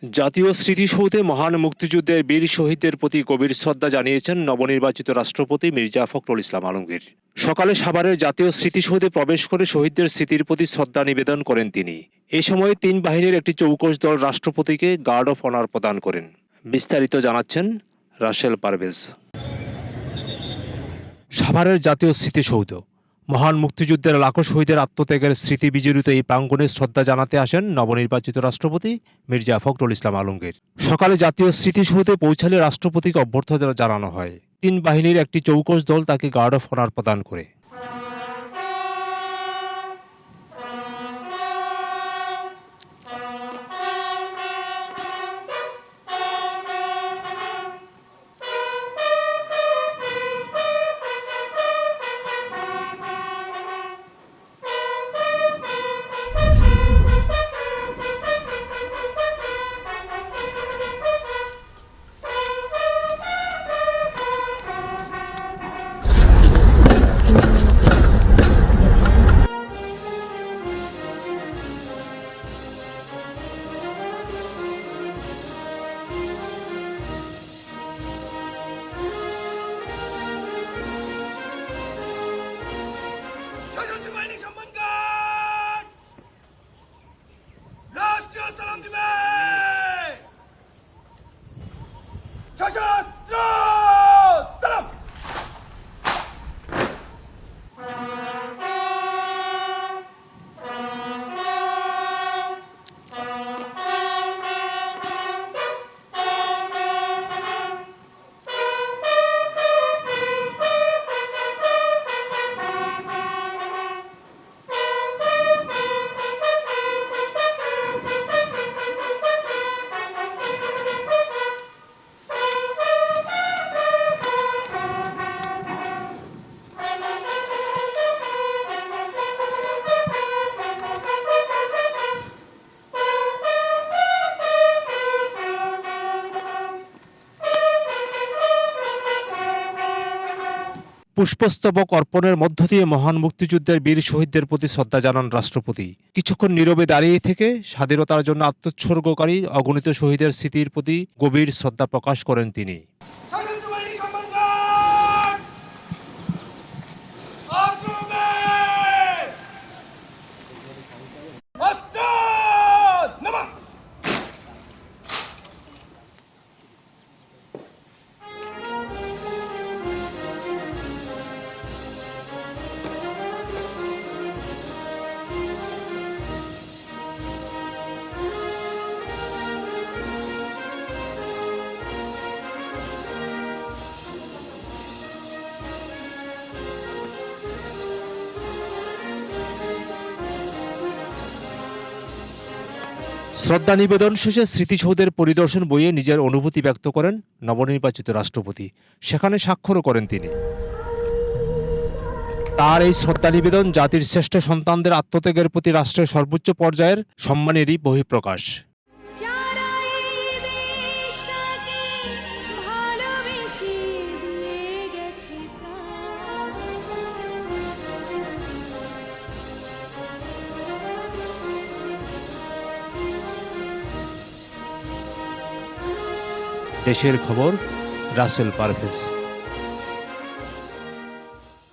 জাতীয় স্মৃতিসৌধে মহান মুক্তিযুদ্ধের বীর শহীদদের প্রতি গভীর শ্রদ্ধা জানিয়েছেন নবনির্বাচিত রাষ্ট্রপতি মির্জা ফখরুল ইসলাম আলমগীর। সকালে সাভারের জাতীয় স্মৃতিসৌধে প্রবেশ করে শহীদদের স্মৃতির প্রতি শ্রদ্ধা নিবেদন করেন তিনি। এই সময় তিন বাহিনীর একটি চৌকস দল রাষ্ট্রপতিকে গার্ড অফ অনার প্রদান করেন। বিস্তারিত জানাচ্ছেন রাসেল পারভেজ। সাভারের জাতীয় স্মৃতিসৌধ মহান মুক্তিযুদ্ধের লাখো শহীদের আত্মত্যাগের স্মৃতি বিজড়িত এই প্রাঙ্গণে শ্রদ্ধা জানাতে আসেন নবনির্বাচিত রাষ্ট্রপতি মির্জা ফখরুল ইসলাম আলমগীর। সকালে জাতীয় স্মৃতিসৌধে পৌঁছালে রাষ্ট্রপতিকে অভ্যর্থনা জানানো হয়। তিন বাহিনীর একটি চৌকস দল তাকে গার্ড অফ অনার প্রদান করে। পুষ্পস্তবক অর্পণের মধ্য দিয়ে মহান মুক্তিযুদ্ধের বীর শহীদদের প্রতি শ্রদ্ধা জানান রাষ্ট্রপতি। কিছুক্ষণ নীরবে দাঁড়িয়ে থেকে স্বাধীনতার জন্য আত্মোৎসর্গকারী অগণিত শহীদের স্মৃতির প্রতি গভীর শ্রদ্ধা প্রকাশ করেন তিনি। শ্রদ্ধা নিবেদন শেষে স্মৃতিসৌধের পরিদর্শন বইয়ে নিজের অনুভূতি ব্যক্ত করেন নবনির্বাচিত রাষ্ট্রপতি। সেখানে স্বাক্ষরও করেন তিনি। তার এই শ্রদ্ধা নিবেদন জাতির শ্রেষ্ঠ সন্তানদের আত্মত্যাগের প্রতি রাষ্ট্রের সর্বোচ্চ পর্যায়ের সম্মানেরই বহিঃপ্রকাশ। দেশের খবর, রাসেল পারভেজ।